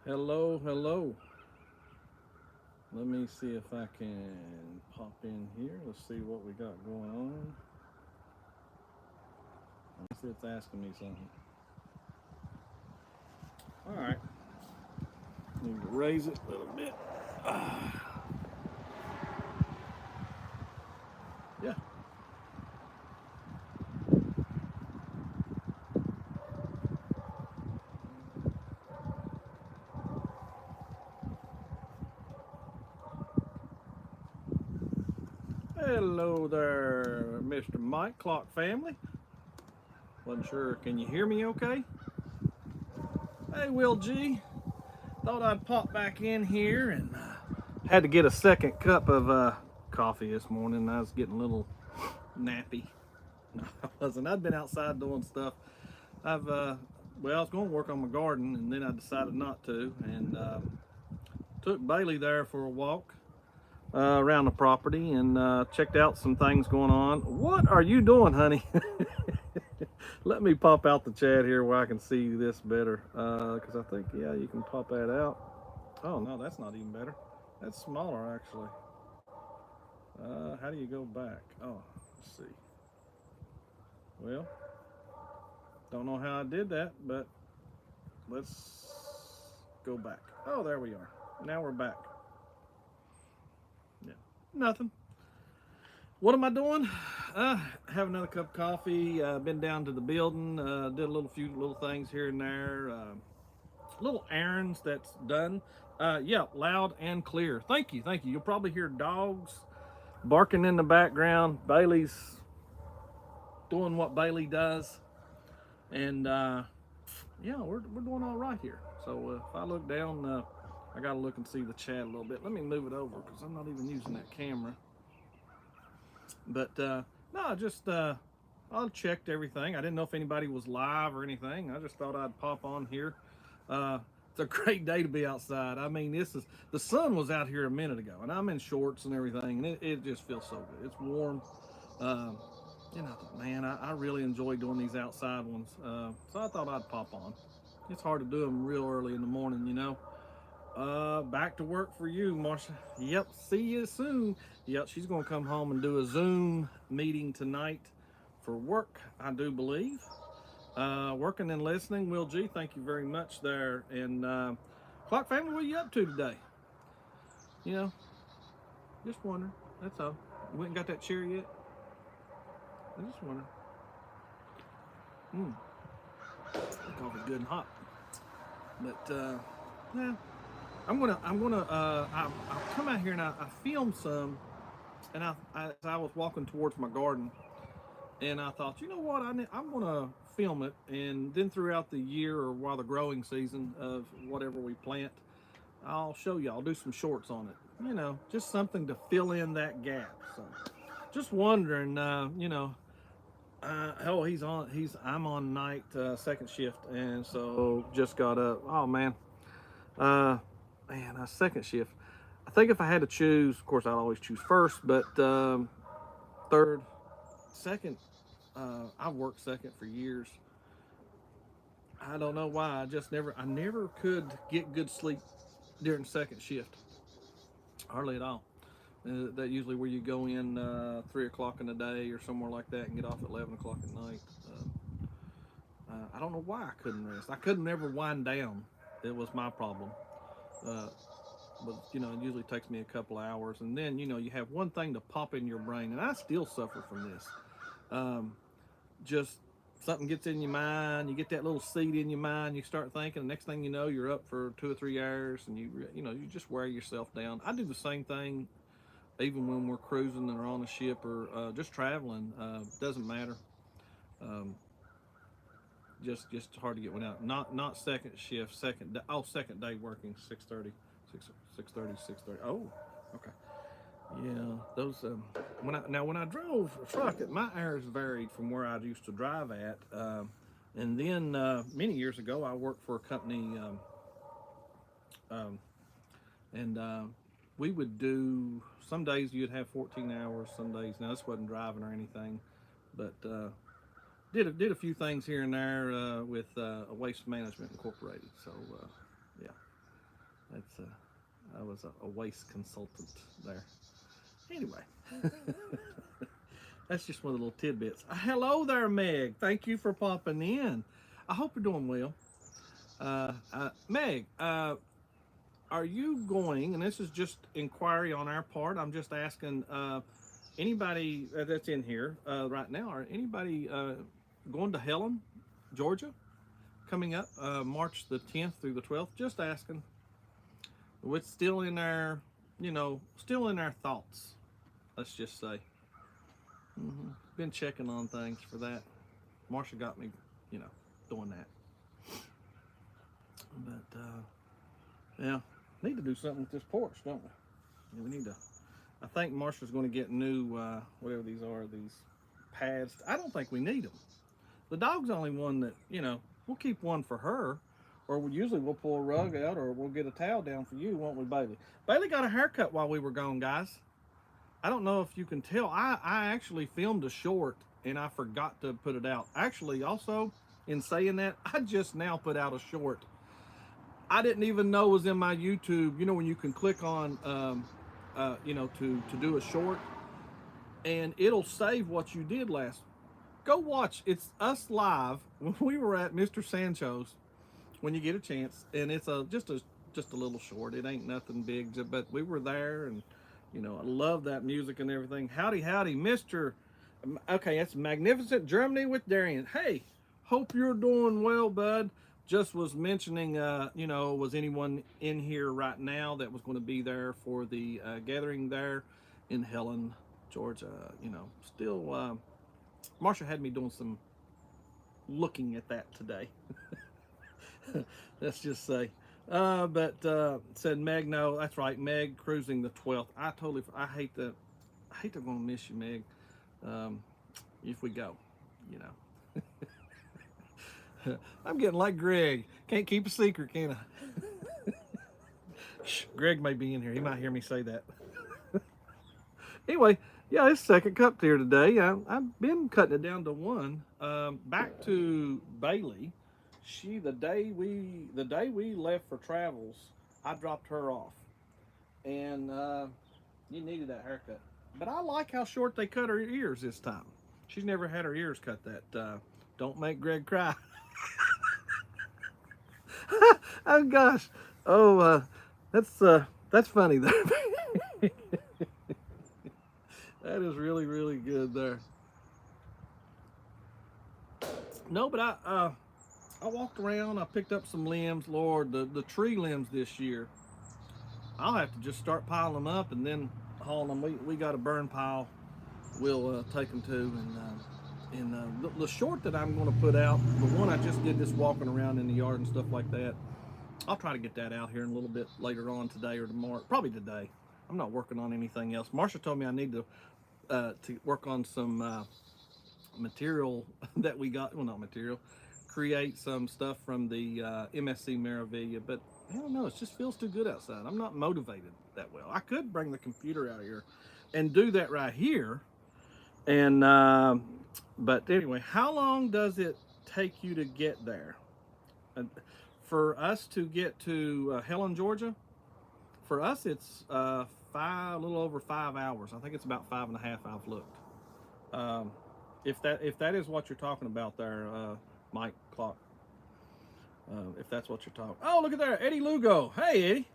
Hello, hello. Let me see if I can pop in here. Let's see what we got going on. Let's see if it's asking me something. All right. Need to raise it a little bit. Yeah. Hello there, Mr. Mike Clock family. Wasn't sure. Can you hear me okay? Hey, Will G. Thought I'd pop back in here and had to get a second cup of coffee this morning. I was getting a little nappy. No, I wasn't. I'd been outside doing stuff. I've I was going to work on my garden, and then I decided not to, and took Bailey there for a walk around the property, and checked out some things going on. What are you doing, honey? Let me pop out the chat here where I can see this better, because I think you can pop that out. Oh no, that's not even better. That's smaller actually. How do you go back? Oh, let's see. Well, don't know how I did that, but let's go back. Oh, there we are. Now we're back. Yeah, nothing. What am I doing? Have another cup of coffee. Been down to the building. Did a few little things here and there. Little errands that's done. Yeah, loud and clear. Thank you, thank you. You'll probably hear dogs barking in the background. Bailey's doing what Bailey does, and yeah, we're doing all right here. So if I look down, I gotta look and see the chat a little bit. Let me move it over because I'm not even using that camera. But no, I checked everything. I didn't know if anybody was live or anything. I just thought I'd pop on here. It's a great day to be outside. I mean, this is the sun was out here a minute ago, and I'm in shorts and everything, and it just feels so good. It's warm. Um, man, I really enjoy doing these outside ones. So I thought I'd pop on. It's hard to do them real early in the morning. Back to work for you, Marsha. Yep, see you soon. Yep, she's gonna come home and do a Zoom meeting tonight for work, I do believe. Working and listening, Will G. Thank you very much there. And Clock family, what are you up to today? You know, just wondering. That's all. You went and got that chair yet? I just wondering. Mm, the coffee's good and hot. But yeah, I'll come out here and I filmed some, and as I was walking towards my garden, and I thought, you know what, I'm gonna film it, and then throughout the year or while the growing season of whatever we plant, I'll show you. I'll do some shorts on it. Just something to fill in that gap. So, just wondering, oh, I'm on night second shift, and so just got up. Oh uh, man, a second shift. I think if I had to choose, of course, I'd always choose first, but third, second. I've worked second for years. I don't know why. I never could get good sleep during second shift, hardly at all. That usually where you go in 3 o'clock in the day or somewhere like that and get off at 11 o'clock at night. I don't know why I couldn't rest. I couldn't ever wind down. It was my problem. Uh, but it usually takes me a couple of hours, and then you have one thing to pop in your brain, and I still suffer from this. Um, just something gets in your mind, you get that little seed in your mind, you start thinking, the next thing you know, you're up for 2 or 3 hours, and you just wear yourself down. I do the same thing even when we're cruising or on a ship or just traveling. Doesn't matter. um, just hard to get one out. Not second shift, second day working, 6:30, 6:30, 6:30. Oh, okay. Yeah, those. When I drove a truck, my hours varied from where I used to drive at, and then many years ago, I worked for a company, um, and we would do some days you'd have 14 hours, some days. Now this wasn't driving or anything, but did a few things here and there with Waste Management Incorporated. So yeah. That's I was a waste consultant there. Anyway, that's just one of the little tidbits. Hello there, Meg. Thank you for popping in. I hope you're doing well. Meg, are you going? And this is just inquiry on our part. I'm just asking anybody that's in here right now. Are anybody going to Helen, Georgia, coming up March the 10th through the 12th? Just asking. It's still in our, still in our thoughts. Let's just say. Been checking on things for that. Marsha got me, doing that. But yeah, need to do something with this porch, don't we? Yeah, we need to. I think Marsha's going to get new whatever these are, these pads. I don't think we need them. The dog's the only one that we'll keep one for her, or usually we'll pull a rug out, or we'll get a towel down for you, won't we, Bailey? Bailey got a haircut while we were gone, guys. I don't know if you can tell. I actually filmed a short and I forgot to put it out. Actually, also in saying that, I just now put out a short. I didn't even know it was in my YouTube. You know when you can click on, to do a short, and it'll save what you did last. Go watch. It's us live when we were at Mr. Sancho's. When you get a chance, and it's just a little short. It ain't nothing big, but we were there, and I love that music and everything. Howdy, howdy, Mr. Okay, that's Magnificent Germany with Darian. Hey, hope you're doing well, bud. Just was mentioning, was anyone in here right now that was going to be there for the gathering there in Helen, Georgia? Still, Marsha had me doing some looking at that today. Let's just say. But said Meg, no, that's right, Meg cruising the 12th. I hate I'm gonna miss you, Meg. If we go, I'm getting like Greg. Can't keep a secret, can I? Greg may be in here. He might hear me say that. Anyway, yeah, it's second cup here today. I've been cutting it down to one. Back to Bailey. The day we left for travels, I dropped her off, and you needed that haircut. But I like how short they cut her ears this time. She's never had her ears cut that. Don't make Greg cry. Oh gosh, that's funny there. That is really really good there. No, but I walked around. I picked up some limbs. Lord, the tree limbs this year. I'll have to just start piling them up and then hauling them. We got a burn pile. We'll take them to, and the short that I'm going to put out, the one I just did this walking around in the yard and stuff like that. I'll try to get that out here in a little bit later on today or tomorrow. Probably today. I'm not working on anything else. Marsha told me I need to work on some material that we got. Well, not material. Create some stuff from the MSC Maravilla, but I don't know. It just feels too good outside. I'm not motivated that well. I could bring the computer out here and do that right here, and but anyway, how long does it take you to get there? For us to get to Helen, Georgia, for us it's a little over 5 hours. I think it's about 5.5. I've looked. If that is what you're talking about there, Mike Clock. If that's what you're talking. Oh, look at there, Eddie Lugo. Hey, Eddie,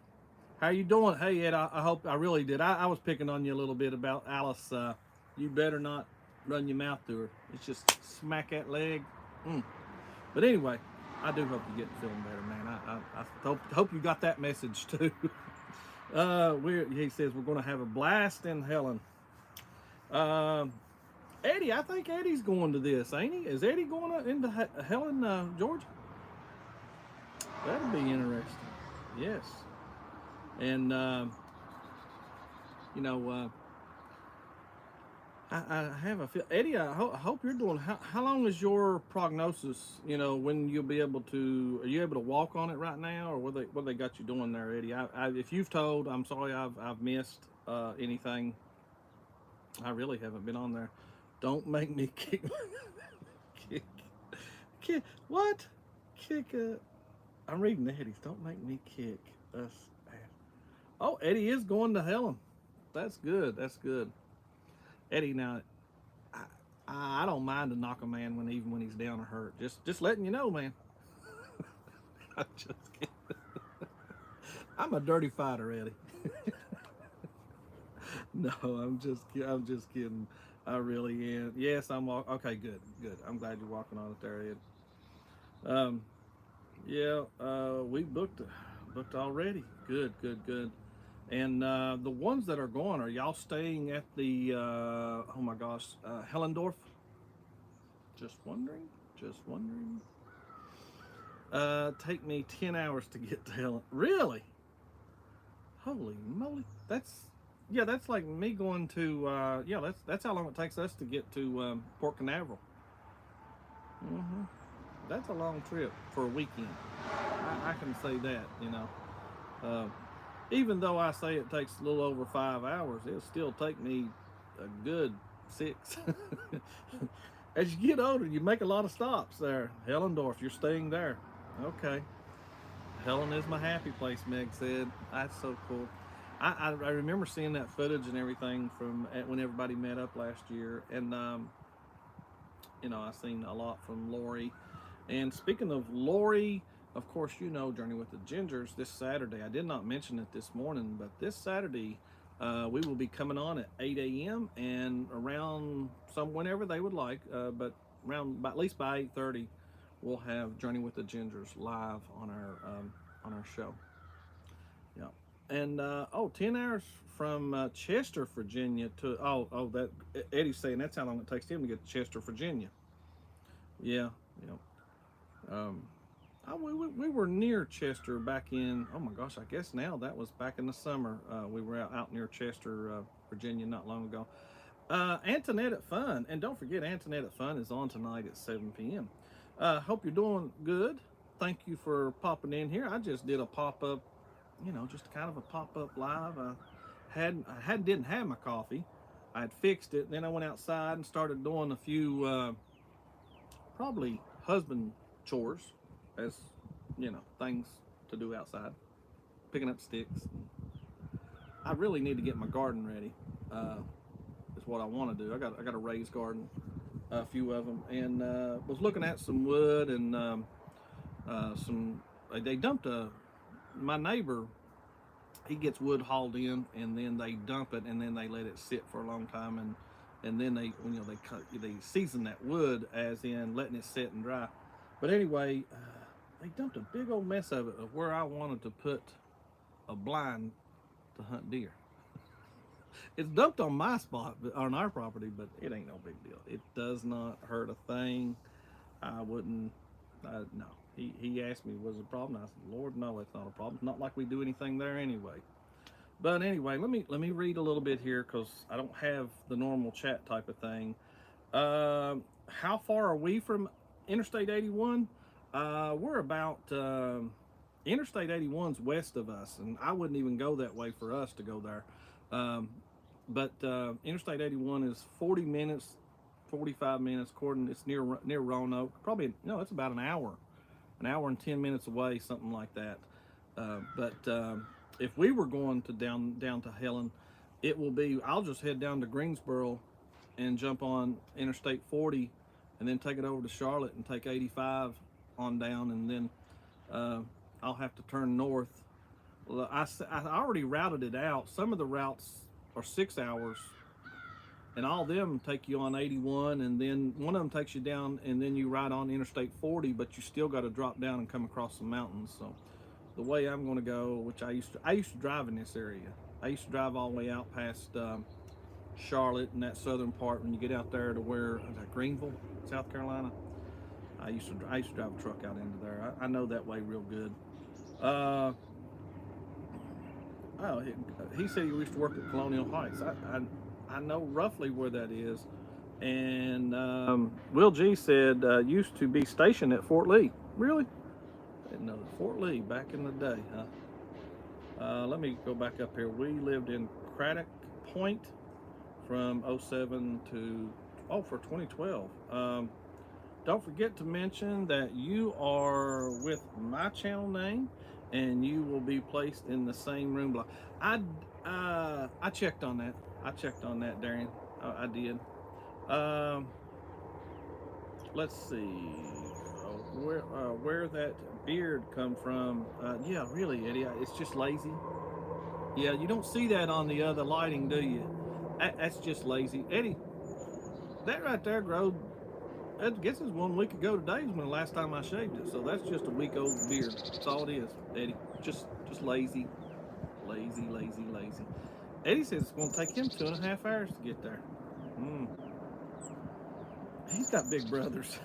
how you doing? Hey, Ed, I hope I really did. I was picking on you a little bit about Alice. You better not run your mouth to her. It's just smack that leg. But anyway, I do hope you're getting feeling better, man. I hope you got that message too. He says we're going to have a blast in Helen. Eddie, I think Eddie's going to this, ain't he? Is Eddie going into Helen, Georgia? That'll be interesting. Yes. And, I have a feel. Eddie, I hope you're doing. How long is your prognosis? When you'll be able to. Are you able to walk on it right now, or what they got you doing there, Eddie? If you've told, I'm sorry, I've missed anything. I really haven't been on there. Don't make me kick. What? Kick. I'm reading the headies. Don't make me kick us Oh, Eddie is going to Helen. That's good. That's good. Eddie, now I, I don't mind to knock a man when even when he's down or hurt. Just letting you know, man. I'm just kidding. I'm a dirty fighter, Eddie. No, I'm just kidding. I really am. Yes, I'm okay. Good, good. I'm glad you're walking on it there, Ed. Yeah, we booked already. Good, good, good. And the ones that are going, are y'all staying at the oh my gosh, Hellendorf? Just wondering. Just wondering. Take me 10 hours to get to Helen. Really? Holy moly! That's like me going to yeah. That's how long it takes us to get to Port Canaveral. hmm That's a long trip for a weekend. I can say that. Uh, even though I say it takes a little over 5 hours, it'll still take me a good six. As you get older, you make a lot of stops there. Hellendorf, you're staying there. Okay. Helen is my happy place, Meg said. That's so cool. I remember seeing that footage and everything from when everybody met up last year. And, I seen a lot from Lori. And speaking of Lori, of course, Journey with the Gingers this Saturday. I did not mention it this morning, but this Saturday, we will be coming on at 8 a.m. and around whenever they would like, but around at least by 8:30, we'll have Journey with the Gingers live on our show. Yeah, and 10 hours from Chester, Virginia to that Eddie's saying that's how long it takes him to get to Chester, Virginia. Yeah, yeah. Um, we were near Chester back in, oh my gosh, I guess now that was back in the summer. We were out near Chester, Virginia, not long ago. Antoinette at Fun, and don't forget, Antoinette at Fun is on tonight at 7 p.m. Hope you're doing good. Thank you for popping in here. I just did a pop up, just kind of a pop up live. Didn't have my coffee. I had fixed it. Then I went outside and started doing a few probably husband chores, as things to do outside, picking up sticks. I really need to get my garden ready. Is what I want to do. I got a raised garden, a few of them, and was looking at some wood and some. They dumped my neighbor. He gets wood hauled in, and then they dump it, and then they let it sit for a long time, and then they season that wood, as in letting it sit and dry. But anyway, they dumped a big old mess of it of where I wanted to put a blind to hunt deer. It's dumped on my spot, on our property, but it ain't no big deal. It does not hurt a thing. I wouldn't. No. He asked me, was it a problem? I said, Lord, no, it's not a problem. It's not like we do anything there anyway. But anyway, let me read a little bit here because I don't have the normal chat type of thing. How far are we from Interstate 81? We're about Interstate 81's west of us, and I wouldn't even go that way for us to go there. But Interstate 81 is 40 minutes, 45 minutes. According, it's near Roanoke. Probably no, it's about an hour and 10 minutes away, something like that. But if we were going to down to Helen, it will be. I'll just head down to Greensboro and jump on Interstate 40, and then take it over to Charlotte and take 85 on down, and then I'll have to turn north. Well, I already routed it out. Some of the routes are 6 hours, and all of them take you on 81, and then one of them takes you down, and then you ride on Interstate 40, but you still got to drop down and come across some mountains. So the way I'm going to go, which I used to drive in this area. I used to drive all the way out past Charlotte and that southern part. When you get out there to where is that, Greenville, South Carolina. I used to drive a truck out into there. I know that way real good. He said he used to work at Colonial Heights. I know roughly where that is. And Will G said used to be stationed at Fort Lee. Really? I didn't know that. Fort Lee back in the day, huh? Let me go back up here. We lived in Craddock Point from 07 to for 2012. Don't forget to mention that you are with my channel name, and you will be placed in the same room block. I checked on that. I checked on that, Darian. I did. Um, let's see where that beard come from. Yeah, really, Eddie. It's just lazy. Yeah, you don't see that on the other lighting, do you? That's just lazy, Eddie. That right there growed. I guess it's 1 week ago today is when the last time I shaved it. So that's just a week old beard. That's all it is, Eddie. Just lazy, lazy, lazy, lazy. Eddie says it's going to take him 2.5 hours to get there. Mm. He's got big brothers.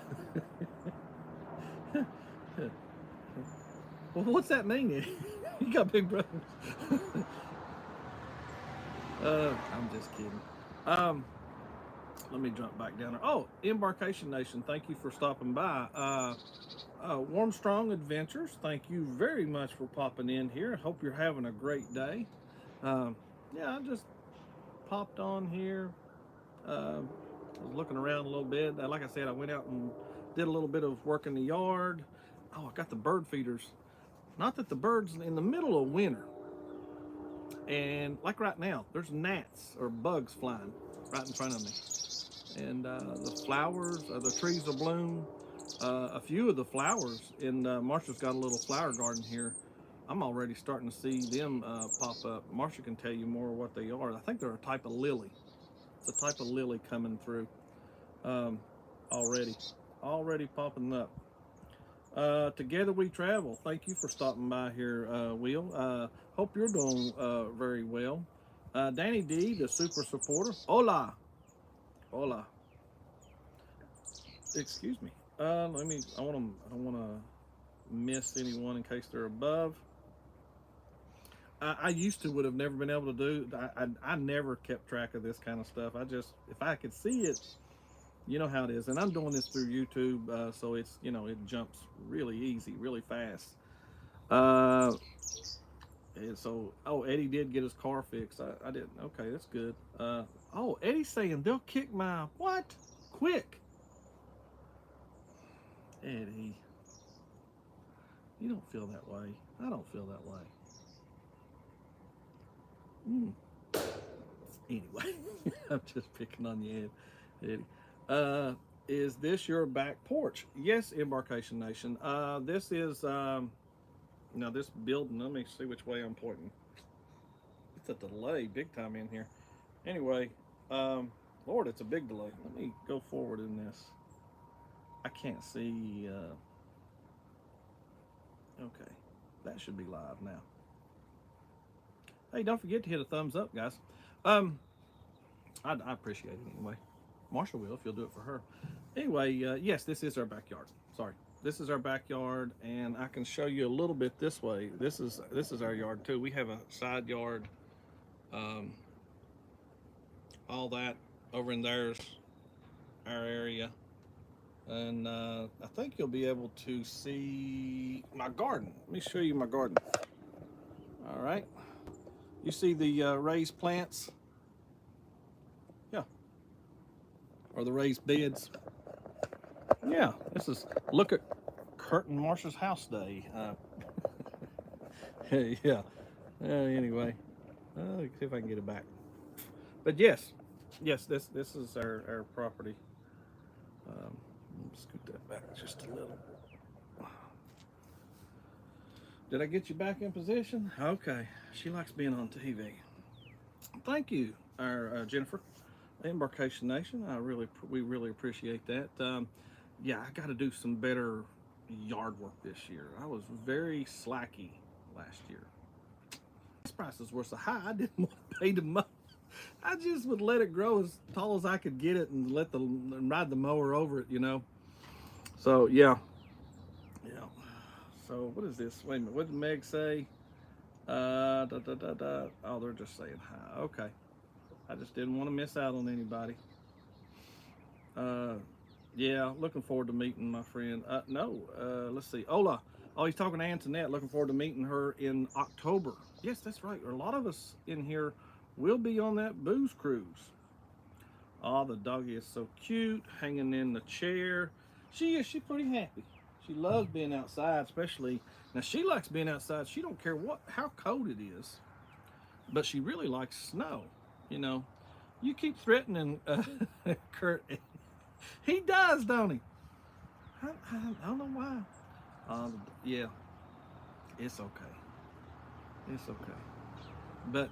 Well, what's that mean, Eddie? You got big brothers. I'm just kidding. Um, Let me jump back down there. Oh, Embarkation Nation, thank you for stopping by. Warm Strong Adventures, thank you very much for popping in here. Hope you're having a great day. Um, yeah, I just popped on here. I was looking around a little bit. Like I said, I went out and did a little bit of work in the yard. Oh, I got the bird feeders. Not that the birds in the middle of winter, and like right now, there's gnats or bugs flying right in front of me. And the flowers, the trees are bloom. A few of the flowers in Marsha's got a little flower garden here. I'm already starting to see them pop up. Marsha can tell you more what they are. I think they're a type of lily. It's a type of lily coming through um, already popping up. Together we travel. Thank you for stopping by here, Will. Hope you're doing very well. Danny D, the super supporter. Hola, hola. Excuse me. Let me. I don't want to miss anyone in case they're above. I used to would have never been able to do. I never kept track of this kind of stuff. I just, if I could see it, you know how it is. And I'm doing this through YouTube, so it's, it jumps really easy, really fast. And so, oh, Eddie did get his car fixed. I didn't. Okay, that's good. Oh, Eddie's saying they'll kick my what? Quick, Eddie. You don't feel that way. I don't feel that way. Anyway, I'm just picking on you, Eddie. Is this your back porch? Yes, Embarkation Nation. This is now this building. Let me see which way I'm pointing. It's a delay, big time in here. Anyway, Lord, it's a big delay. Let me go forward in this. I can't see. Okay, that should be live now. Hey, don't forget to hit a thumbs up, guys. I appreciate it anyway. Marshall will if you'll do it for her. Anyway, yes, this is our backyard. Sorry, this is our backyard, and I can show you a little bit this way. This is our yard too. We have a side yard. All that over in there's our area, and I think you'll be able to see my garden. Let me show you my garden. All right, you see the raised plants? Yeah, or the raised beds. Yeah, this is, look at Kurt and Marsha's house day. Yeah. Anyway, let's see if I can get it back. But yes, this is our property. Scoot that back just a little. Did I get you back in position? Okay. She likes being on TV. Thank you, our Jennifer, Embarkation Nation. We really appreciate that. Yeah, I got to do some better yard work this year. I was very slacky last year. Gas prices were so high, I didn't want to pay the mower. I just would let it grow as tall as I could get it and ride the mower over it, So yeah. So what is this? Wait a minute. What did Meg say? Oh, they're just saying hi. Okay. I just didn't want to miss out on anybody. Yeah, looking forward to meeting my friend. No, let's see. Ola. Oh, he's talking to Antoinette. Looking forward to meeting her in October. Yes, that's right. A lot of us in here will be on that booze cruise. Oh, the doggy is so cute, hanging in the chair. She's pretty happy. She loves being outside, especially now. She likes being outside. She don't care how cold it is, but she really likes snow. You know, you keep threatening Kurt. He does, don't he? I don't know why. Yeah, it's okay. It's okay. But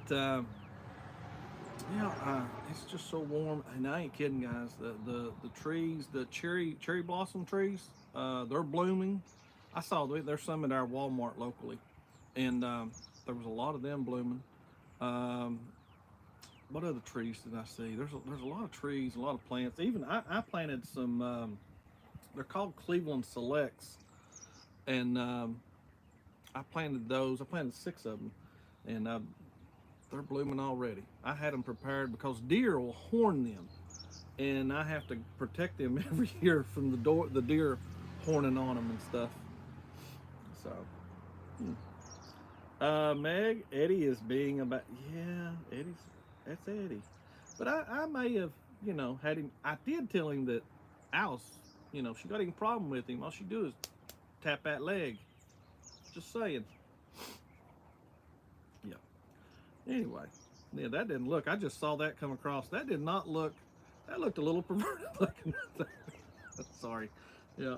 yeah, it's just so warm, and I ain't kidding, guys. The trees, the cherry blossom trees, they're blooming. I saw there's some at our Walmart locally, and there was a lot of them blooming. Um, what other trees did I see? There's a lot of trees, a lot of plants. Even I planted some. They're called Cleveland Selects, and I planted those. I planted 6 of them, and they're blooming already. I had them prepared because deer will horn them, and I have to protect them every year from the deer horning on them and stuff. So, Meg, Eddie is being about, yeah, that's Eddie. But I may have, had him. I did tell him that Alice, she got any problem with him. All she do is tap that leg. Just saying. Yeah. Anyway, yeah, that didn't look. I just saw that come across. That did not look. That looked a little perverted looking. Sorry. Yeah.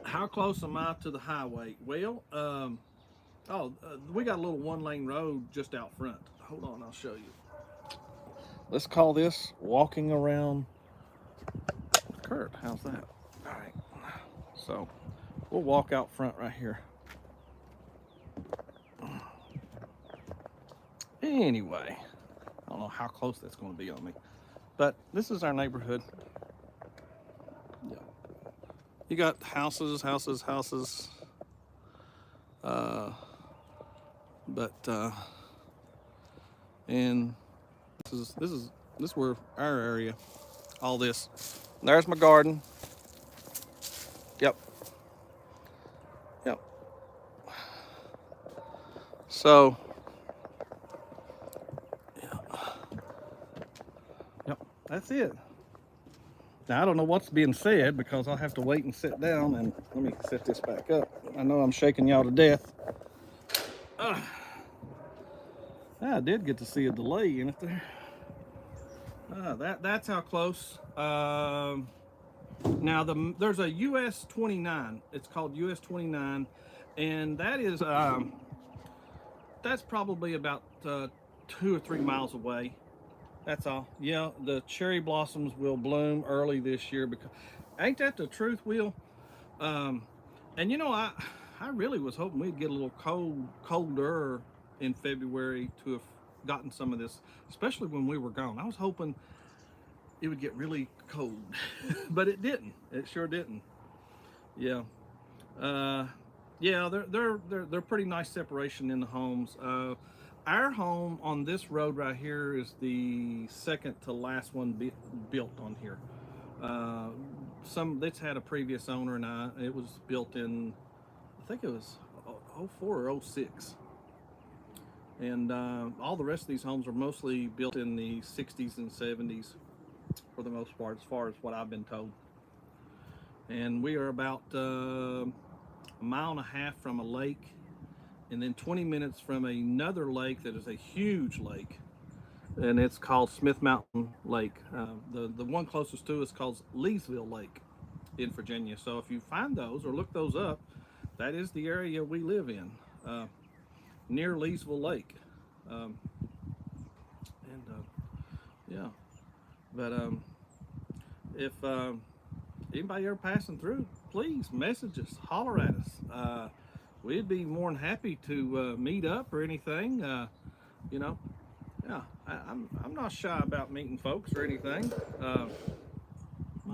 How close am I to the highway? Well, we got a little 1-lane road just out front. Hold on, I'll show you. Let's call this walking around Kurt. How's that? All right. So we'll walk out front right here. Anyway, I don't know how close that's going to be on me, but this is our neighborhood. Yeah. You got houses, and this is where our area. All this. There's my garden. Yep. Yep. So. Yep. That's it. Now I don't know what's being said because I'll have to wait and sit down, and let me set this back up. I know I'm shaking y'all to death. I did get to see a delay in it there. That's how close. Now there's a US 29. It's called US 29, and that is that's probably about 2 or 3 miles away. That's all. Yeah, the cherry blossoms will bloom early this year because ain't that the truth, Will? And I really was hoping we'd get a little colder in February to have gotten some of this, especially when we were gone. I was hoping it would get really cold, but it didn't. It sure didn't. Yeah. Yeah, they're pretty nice separation in the homes. Our home on this road right here is the second to last one built on here. That's had a previous owner, and it was built in, I think it was 04 or 06. And all the rest of these homes are mostly built in the 60s and 70s for the most part, as far as what I've been told. And we are about a mile and a half from a lake, and then 20 minutes from another lake that is a huge lake, and it's called Smith Mountain Lake. The one closest to us is called Leesville Lake in Virginia. So if you find those or look those up, that is the area we live in, near Leesville Lake. Yeah, but if anybody ever passing through, please message us, holler at us. We'd be more than happy to meet up or anything. Yeah, I'm not shy about meeting folks or anything. Not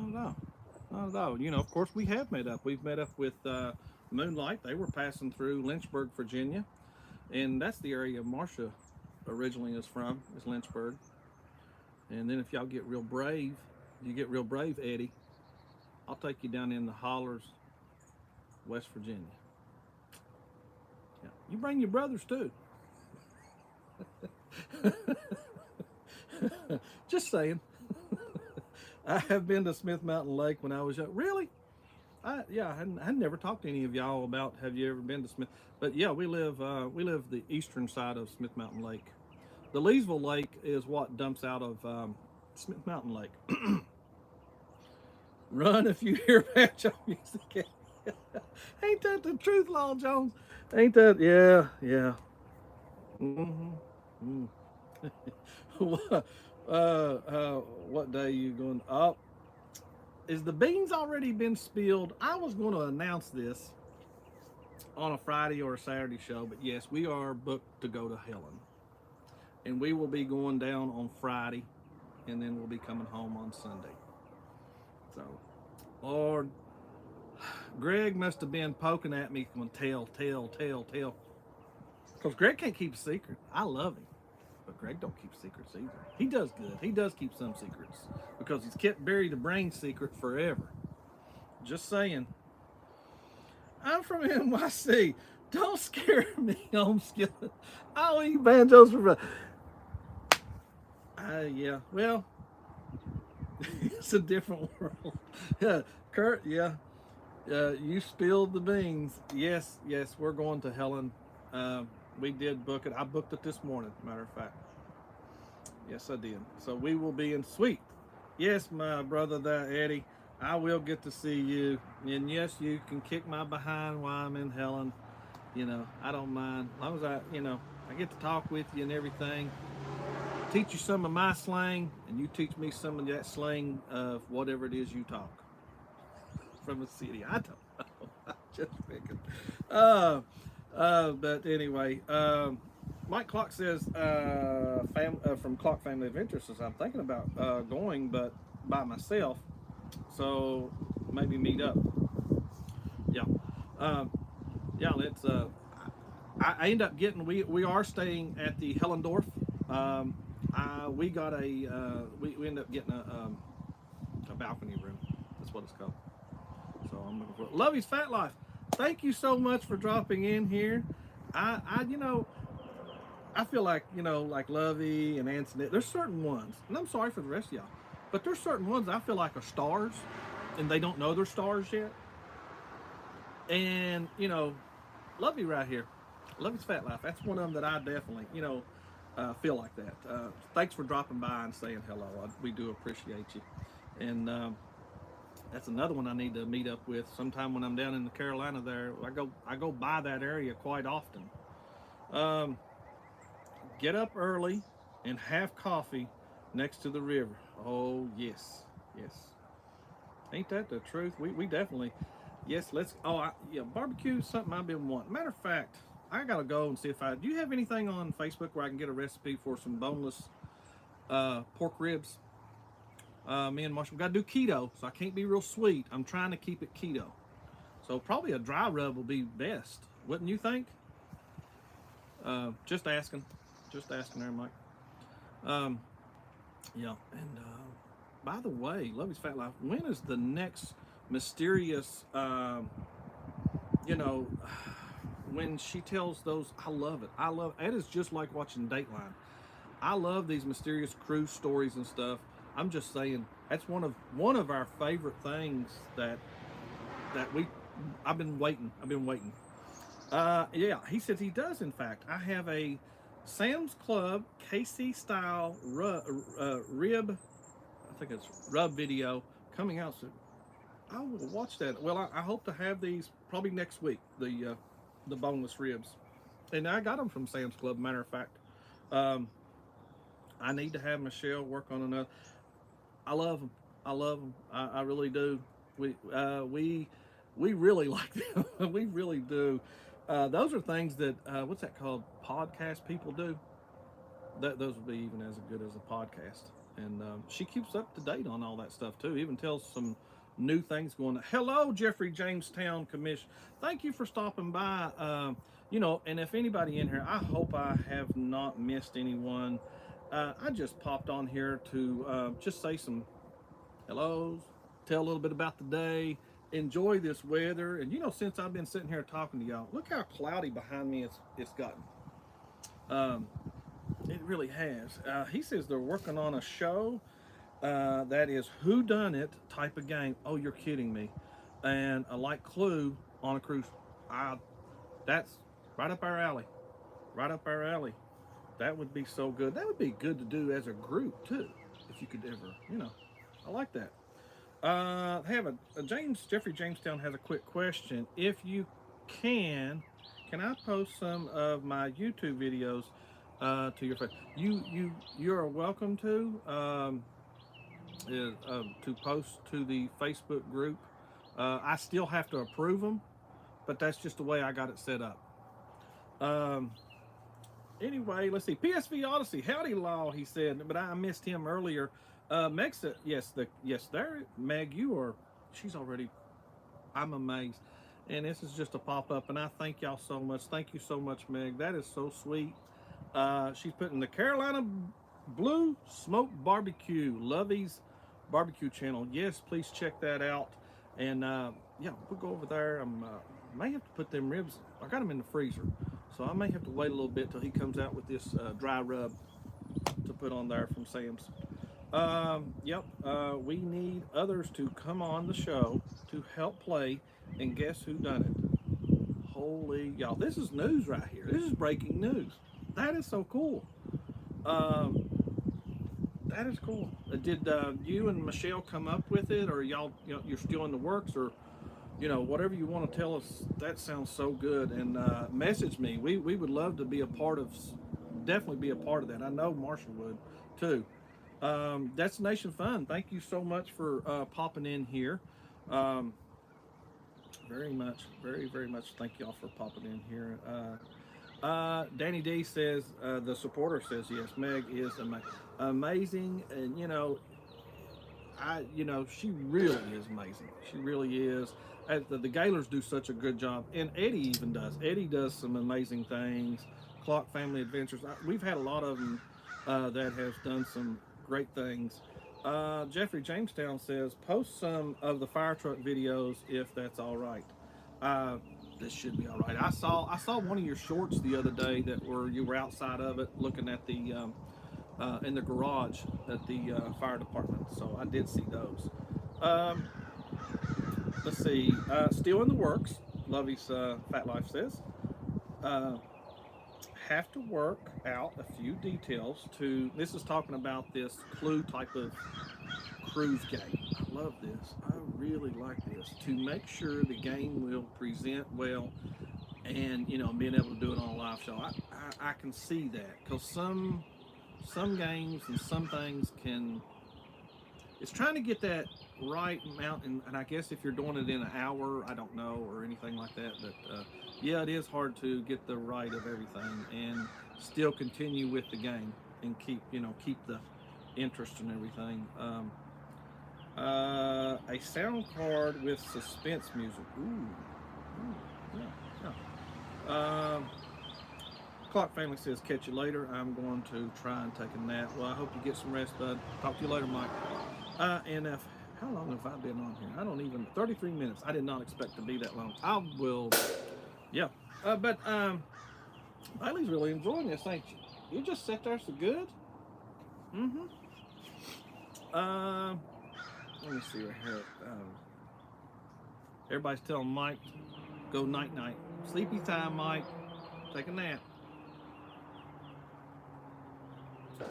at all. Of course, we have met up. We've met up with Moonlight. They were passing through Lynchburg, Virginia, and that's the area Marcia originally is from, is Lynchburg. And then if y'all get real brave, Eddie, I'll take you down in the hollers, West Virginia. Yeah. You bring your brothers too. Just saying. I have been to Smith Mountain Lake when I was young. Really? Yeah, I hadn't never talked to any of y'all about have you ever been to Smith? But yeah, we live the eastern side of Smith Mountain Lake. The Leesville Lake is what dumps out of Smith Mountain Lake. Run if you hear banjo music. Ain't that the truth, Long Jones? Ain't that? Yeah, yeah. Mm-hmm. what, what day you going? Oh, is the beans already been spilled? I was going to announce this on a Friday or a Saturday show, but yes, we are booked to go to Helen, and we will be going down on Friday, and then we'll be coming home on Sunday. So, Lord, Greg must have been poking at me going, tell. Because Greg can't keep a secret. I love him. But Greg don't keep secrets either. He does good. He does keep some secrets. Because he's kept buried the brain secret forever. Just saying. I'm from NYC. Don't scare me, home skillet. I'll eat banjos for yeah. Well, it's a different world. Yeah. Kurt, yeah. You spilled the beans. Yes, we're going to Helen. We did book it. I booked it this morning, matter of fact. Yes, I did. So we will be in sweet. Yes, my brother there, Eddie. I will get to see you. And yes, you can kick my behind while I'm in Helen. You know, I don't mind. As long as I get to talk with you and everything. Teach you some of my slang, and you teach me some of that slang of whatever it is you talk from the city. I don't know. I'm just picking. But anyway, Mike Clock says from Clock Family Adventures says I'm thinking about going, but by myself. So maybe meet up. Yeah, um, yeah. Let's. I end up getting. We are staying at the Hellendorf. We got we end up getting a balcony room. That's what it's called. So I'm looking for Lovey's Fat Life. Thank you so much for dropping in here. I feel like like Lovey and Antoinette. There's certain ones, and I'm sorry for the rest of y'all, but there's certain ones I feel like are stars, and they don't know they're stars yet. And Lovey right here, Lovey's Fat Life. That's one of them that I definitely feel like that. Thanks for dropping by and saying hello. We do appreciate you, and that's another one I need to meet up with sometime when I'm down in the Carolina. There, I go by that area quite often. Get up early and have coffee next to the river. Oh yes, yes. Ain't that the truth? We definitely, yes. Let's. Yeah, barbecue is something I've been wanting. Matter of fact, I gotta go and see if I. Do you have anything on Facebook where I can get a recipe for some boneless pork ribs? Me and Marshall got to do keto, so I can't be real sweet. I'm trying to keep it keto, so probably a dry rub will be best, wouldn't you think? Just asking there, Mike. Um, yeah, and by the way, Lovey's Fat Life. When is the next mysterious? You know, when she tells those, I love it. It is just like watching Dateline. I love these mysterious cruise stories and stuff. I'm just saying that's one of our favorite things that we. I've been waiting. Yeah, he says he does. In fact, I have a Sam's Club KC style rib. I think it's rub video coming out soon. I will watch that. Well, I hope to have these probably next week. The boneless ribs, and I got them from Sam's Club. Matter of fact, I need to have Michelle work on another. I love them. I really do. We really like them. We really do. Those are things that what's that called? Podcast people do. Those would be even as good as a podcast. And she keeps up to date on all that stuff too. Even tells some new things going on. Hello, Jeffrey Jamestown Commission. Thank you for stopping by. And if anybody in here, I hope I have not missed anyone. I just popped on here to just say some hellos, tell a little bit about the day, enjoy this weather. And since I've been sitting here talking to y'all, look how cloudy behind me it's gotten. It really has. He says they're working on a show. That is who done it type of game. Oh, you're kidding me. And a like Clue on a cruise. I, that's right up our alley. Right up our alley. That would be so good. That would be good to do as a group too, if you could ever, I like that. Have a James Jeffrey Jamestown has a quick question. If you can I post some of my YouTube videos to your face? You are welcome to post to the Facebook group. I still have to approve them, but that's just the way I got it set up. Um, anyway, let's see. PSV Odyssey, howdy law, he said, but I missed him earlier. Meg said, yes, there, Meg, you are. She's already. I'm amazed, and this is just a pop up, and I thank y'all so much. Thank you so much, Meg. That is so sweet. She's putting the Carolina Blue Smoke Barbecue, Lovey's Barbecue channel. Yes, please check that out. And yeah, we'll go over there. May have to put them ribs. I got them in the freezer, so I may have to wait a little bit till he comes out with this dry rub to put on there from Sam's. Yep. We need others to come on the show to help play, and guess who done it? Holy y'all! This is news right here. This is breaking news. That is so cool. Um, that is cool. Did you and Michelle come up with it, or y'all, you're still in the works, or whatever you want to tell us? That sounds so good. And message me. We would love to be a part of. Definitely be a part of that. I know Marshall would too. Destination Fun. Thank you so much for popping in here. Very much, very much. Thank y'all for popping in here. Danny D says, the supporter says, yes, Meg is amazing. And, she really is amazing. She really is. The Gaylors do such a good job. And Eddie even does. Eddie does some amazing things. Clock Family Adventures. We've had a lot of them that have done some great things. Jeffrey Jamestown says, post some of the fire truck videos if that's all right. This should be all right. I saw one of your shorts the other day you were outside of it looking at the in the garage at the fire department. So I did see those. Let's see. Still in the works. Lovey's Fat Life says. Have to work out a few details to. This is talking about this Clue type of cruise game. I love this. I really like this. To make sure the game will present well, and being able to do it on a live show. I can see that, because some games and some things can. It's trying to get that right amount, and I guess if you're doing it in an hour, I don't know, or anything like that, but yeah, it is hard to get the right of everything and still continue with the game and keep the interest and everything. A sound card with suspense music. Ooh, yeah. Clock Family says, catch you later. I'm going to try and take a nap. Well, I hope you get some rest, bud. Talk to you later, Mike. And how long have I been on here? I don't even, 33 minutes. I did not expect to be that long. I will, yeah. But Bailey's really enjoying this, ain't you? You just sat there so good. Let me see right here. Everybody's telling Mike, go night-night. Sleepy time, Mike. Take a nap.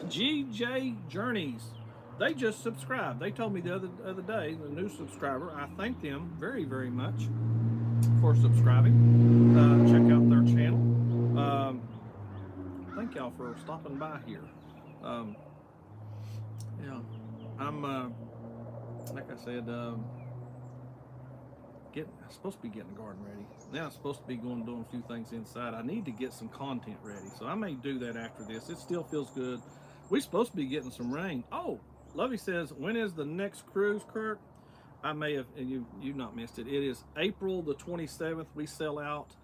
GJ Journeys. They just subscribed. They told me the other day, the new subscriber. I thank them very, very much for subscribing. Check out their channel. Thank y'all for stopping by here. Yeah, I'm like I said, I'm supposed to be getting the garden ready. Now I'm supposed to be doing a few things inside. I need to get some content ready, so I may do that after this. It still feels good. We're supposed to be getting some rain. Oh, Lovey says, when is the next cruise, Kirk? I may have, and you not missed it. It is April the 27th. We sell out,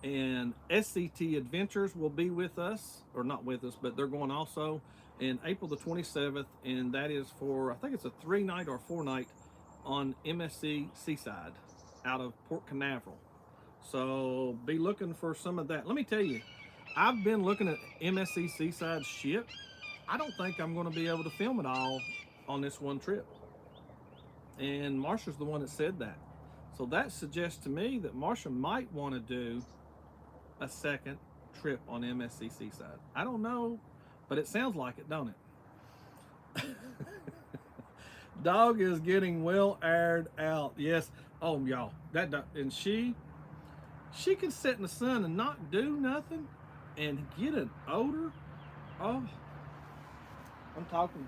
and SCT Adventures will be with us, or not with us, but they're going also in April the 27th, and that is for, I think it's a 3-night or 4-night on MSC Seaside out of Port Canaveral. So be looking for some of that. Let me tell you, I've been looking at MSC Seaside ship. I don't think I'm going to be able to film it all on this one trip. And Marsha's the one that said that. So that suggests to me that Marsha might want to do a second trip on MSCC side. I don't know, but it sounds like it, don't it? Dog is getting well aired out. Yes. Oh, y'all. That dog, and she can sit in the sun and not do nothing and get an odor. Oh, I'm talking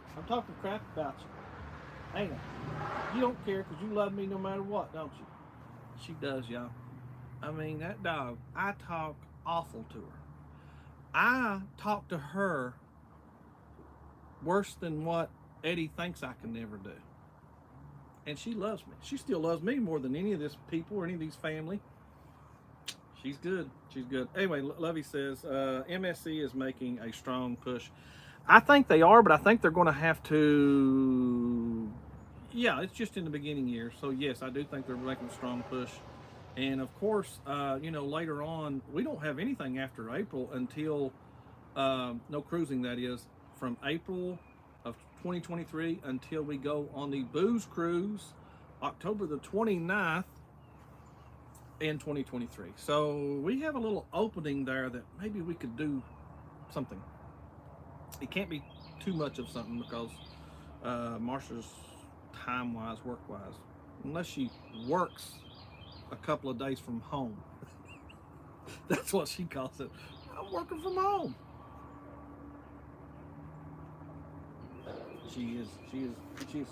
crap about you. Ain't I? You don't care because you love me no matter what, don't you? She does, y'all. I mean, that dog, I talk awful to her. I talk to her worse than what Eddie thinks I can never do. And she loves me. She still loves me more than any of this people or any of these family. She's good. She's good. Anyway, Lovey says, MSC is making a strong push. I think they are, but I think they're going to have to, yeah, it's just in the beginning year. So yes, I do think they're making a strong push. And of course, you know, later on, we don't have anything after April until, no cruising that is, from April of 2023 until we go on the booze cruise, October the 29th in 2023. So we have a little opening there that maybe we could do something. It can't be too much of something because Marsha's time-wise, work-wise, unless she works a couple of days from home. That's what she calls it. I'm working from home. She is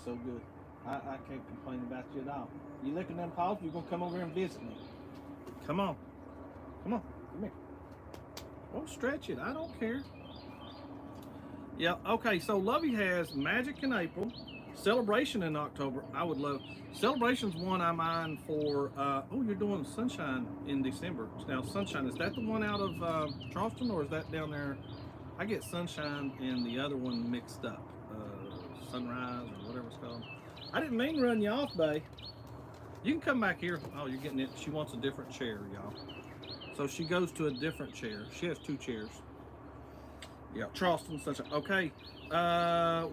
so good. I can't complain about you at all. You licking them paws, you're gonna come over here and visit me. Come on. Come here. Don't stretch it, I don't care. Yeah, okay, so Lovey has Magic in April, Celebration in October. I would love, Celebration's one I'm eyeing for, oh, you're doing Sunshine in December. Now, Sunshine, is that the one out of Charleston, or is that down there? I get Sunshine and the other one mixed up. Sunrise or whatever it's called. I didn't mean to run you off, babe. You can come back here. Oh, you're getting it. She wants a different chair, y'all. So she goes to a different chair. She has two chairs. Yeah, Charleston, Sunshine. Okay.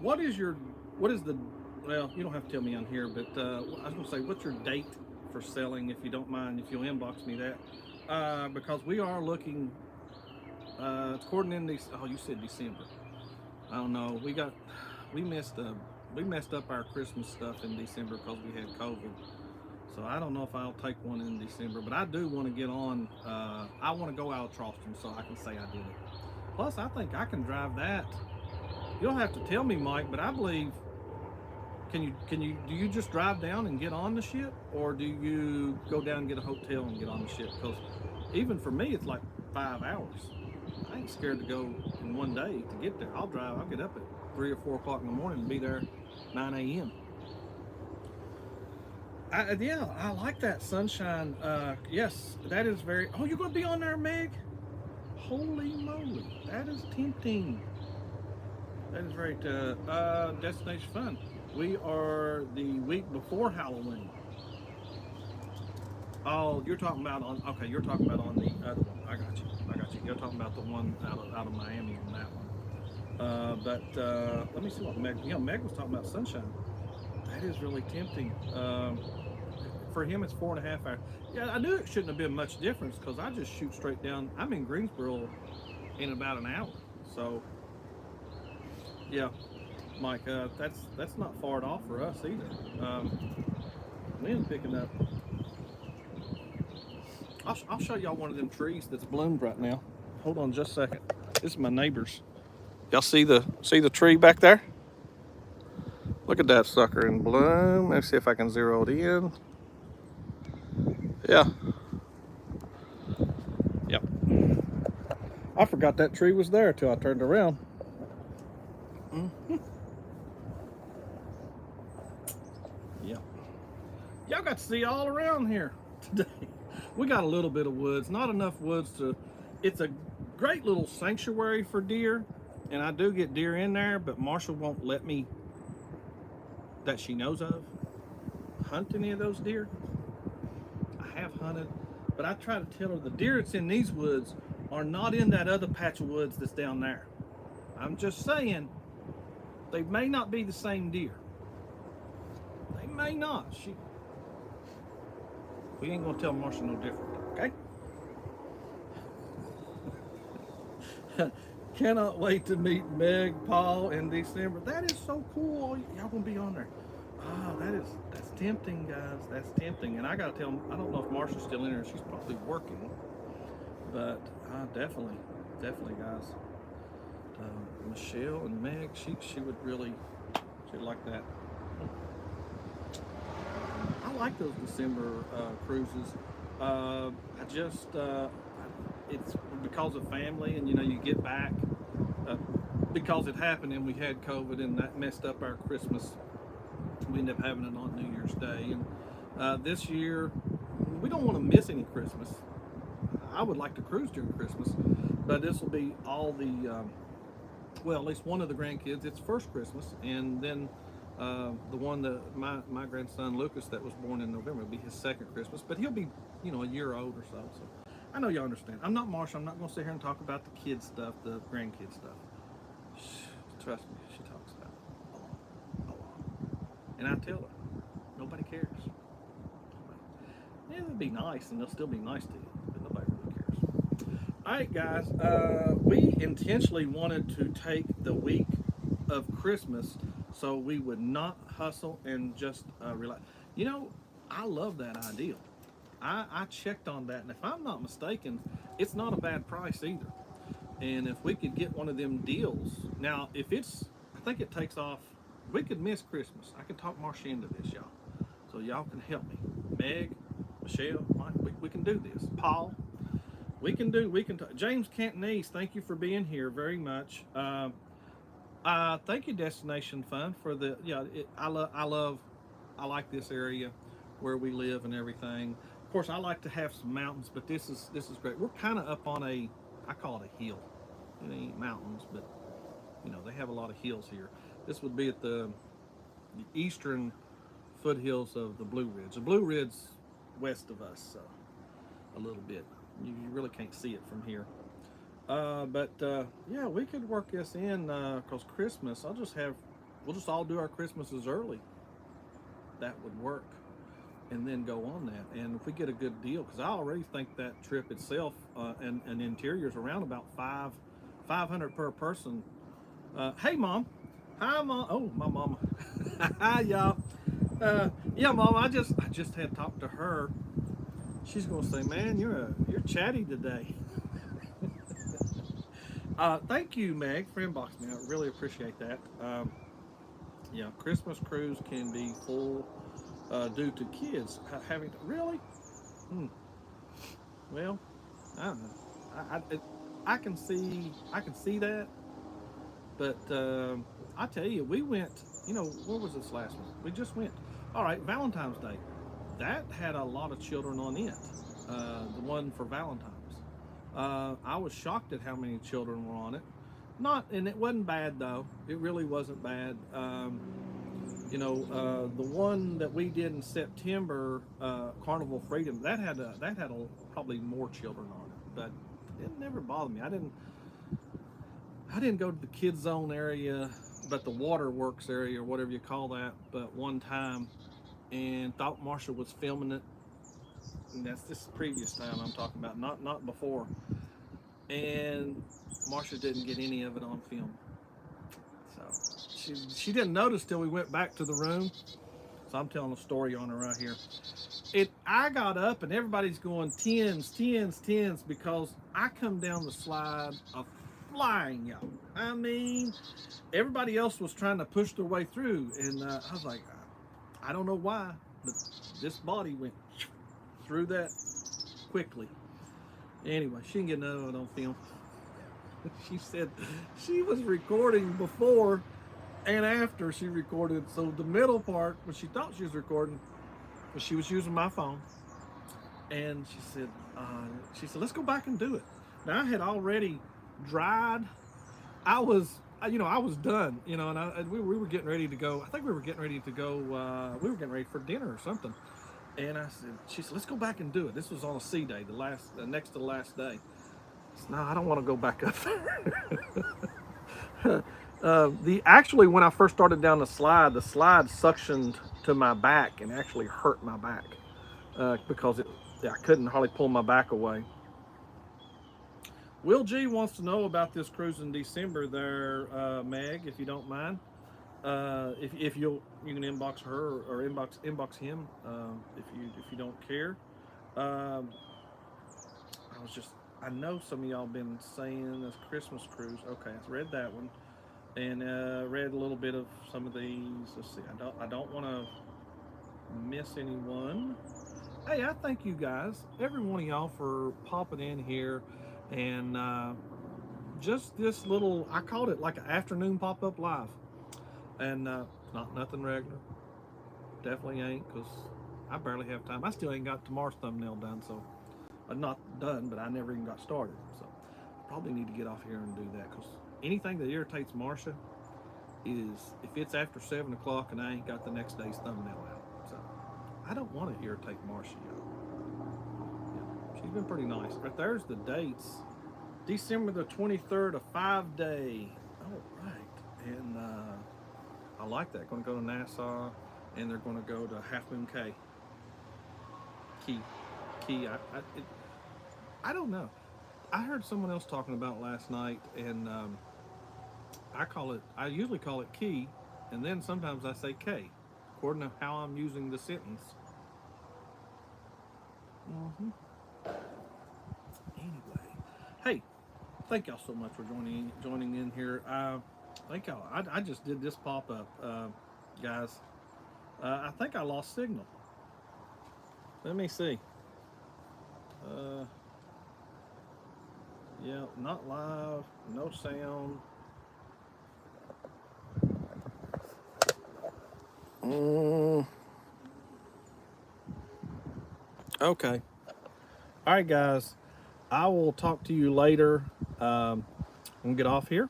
What is the, well, you don't have to tell me on here, but I was going to say, what's your date for selling, if you don't mind, if you'll inbox me that? Because we are looking, according in these, oh, you said December. I don't know. We messed up our Christmas stuff in December because we had COVID. So I don't know if I'll take one in December, but I do want to get on. I want to go out of Charleston so I can say I did it. Plus, I think I can drive that. You don't have to tell me, Mike, but I believe. Do you just drive down and get on the ship, or do you go down and get a hotel and get on the ship? Because even for me, it's like 5 hours. I ain't scared to go in one day to get there. I'll drive. I'll get up at 3 or 4 o'clock in the morning and be there 9 a.m. Yeah, I like that Sunshine. Yes, that is very. Oh, you're going to be on there, Meg? Holy moly, that is tempting. That is very destination fun. We are the week before Halloween. Oh, you're talking about on. Okay, you're talking about on the other one. I got you. You're talking about the one out of Miami on that one. But let me see what Meg. You know, Meg was talking about Sunshine. That is really tempting. For him, it's 4.5 hours. Yeah, I knew it shouldn't have been much difference because I just shoot straight down. I'm in Greensboro in about an hour. So, yeah, Mike, that's not far off for us either. Wind's picking up. I'll show y'all one of them trees that's bloomed right now. Hold on just a second. This is my neighbor's. Y'all see the tree back there? Look at that sucker in bloom. Let's see if I can zero it in. Yeah. Yep. I forgot that tree was there till I turned around. Yeah. Y'all got to see all around here today. We got a little bit of woods, not enough woods to, it's a great little sanctuary for deer, and I do get deer in there, but Marshall won't let me, that she knows of, hunt any of those deer. I have hunted, but I try to tell her the deer that's in these woods are not in that other patch of woods that's down there. I'm just saying, they may not be the same deer. may not. We ain't gonna tell Marsha no different, okay? Cannot wait to meet Meg, Paul in December. That is so cool. Y'all gonna be on there. Oh, that's tempting, guys. That's tempting. And I gotta tell them, I don't know if Marsha's still in there. She's probably working, but definitely, guys. Michelle and Meg, she would really, she'd like that. I like those December cruises. It's because of family, and you get back because it happened and we had COVID and that messed up our Christmas. We ended up having it on New Year's Day, and this year we don't want to miss any Christmas. I would like to cruise during Christmas, but this will be all the well, at least one of the grandkids, it's first Christmas, and then the one that my grandson Lucas that was born in November will be his second Christmas, but he'll be a year old or so. So I know y'all understand. I'm not Marsha. I'm not going to sit here and talk about the kid stuff, the grandkid stuff. Trust me, she talks about it a lot. And I tell her, nobody cares. Yeah, it'll be nice, and they'll still be nice to you, but nobody really cares. All right, guys, we intentionally wanted to take the week of Christmas so we would not hustle and just relax. I love that idea. I checked on that, and if I'm not mistaken, it's not a bad price either. And if we could get one of them deals, now I think it takes off, we could miss Christmas. I can talk Marsha into this, y'all. So y'all can help me. Meg, Michelle, Mike, we can do this. Paul, we can talk. James Cantonese, thank you for being here very much. Thank you, Destination Fun, for the, I like this area where we live and everything. Of course, I like to have some mountains, but this is great. We're kind of up on I call it a hill. It ain't mountains, but they have a lot of hills here. This would be at the eastern foothills of the Blue Ridge. The Blue Ridge's west of us, so a little bit. You really can't see it from here. Yeah, we could work this in because Christmas. We'll just all do our Christmases early. That would work, and then go on that. And if we get a good deal, because I already think that trip itself and interiors around about $500 per person. Hey, Mom. Hi, Mom. Oh, my mama. Hi, y'all. Yeah, Mom. I just had talked to her. She's gonna say, "Man, you're chatty today." Thank you, Meg, for inboxing me. I really appreciate that. Yeah, Christmas cruise can be full due to kids having to, really. Well, I don't know. I can see that, but I tell you, we went. What was this last one? We just went. All right, Valentine's Day. That had a lot of children on it. The one for Valentine's. I was shocked at how many children were on it. And it wasn't bad though. It really wasn't bad. The one that we did in September, Carnival Freedom, that had probably more children on it, but it never bothered me. I didn't go to the kids zone area, but the waterworks area or whatever you call that, but one time, and thought Marsha was filming it. And that's this previous time I'm talking about, not before. And Marsha didn't get any of it on film, so she didn't notice till we went back to the room. So I'm telling a story on her right here. I got up and everybody's going tens because I come down the slide of flying, y'all. I mean, everybody else was trying to push their way through, and I was like, I don't know why, but this body went through that quickly. Anyway, she didn't get none of it on film. She said she was recording before and after she recorded. So the middle part, when she thought she was recording, she was using my phone. And she said, let's go back and do it. Now I had already dried. I was done, and we were getting ready to go. I think we were getting ready to go. We were getting ready for dinner or something. And she said, let's go back and do it. This was on a C day, the next to the last day. I said, no, I don't want to go back up there. Actually, when I first started down the slide suctioned to my back and actually hurt my back because I couldn't hardly pull my back away. Will G wants to know about this cruise in December there, Meg, if you don't mind. If you can inbox her or inbox him if you don't care. Um, I was just I know some of y'all been saying this Christmas cruise. Okay, I read that one and read a little bit of some of these. Let's see. I don't want to miss anyone. Hey, I thank you guys, every one of y'all, for popping in here and just this little. I called it like an afternoon pop up live, and not nothing regular. Definitely ain't, because I barely have time. I still ain't got tomorrow's thumbnail done, so not done, but I never even got started. So I probably need to get off here and do that, because anything that irritates Marsha is if it's after 7 o'clock and I ain't got the next day's thumbnail out. So I don't want to irritate Marsha, y'all. Yeah, she's been pretty nice. Right there's the dates. December the 23rd, a 5-day. All right, and I like that. Going to go to Nassau, and they're going to go to Half Moon Cay. Key. I don't know. I heard someone else talking about it last night, and I usually call it Key, and then sometimes I say K, according to how I'm using the sentence. Anyway, hey, thank y'all so much for joining in here. Thank y'all. I just did this pop up, guys. I think I lost signal. Let me see. Yeah, not live, no sound. Okay. All right, guys. I will talk to you later. I'm gonna get off here.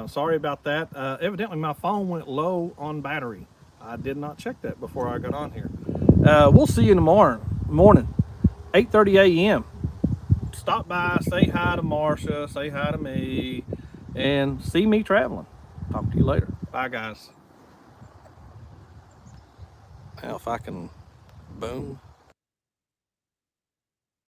Sorry about that. Evidently, my phone went low on battery. I did not check that before I got on here. We'll see you in the morning, 8:30 a.m. Stop by, say hi to Marsha, say hi to me, and see me traveling. Talk to you later. Bye, guys. Now, if I can, boom.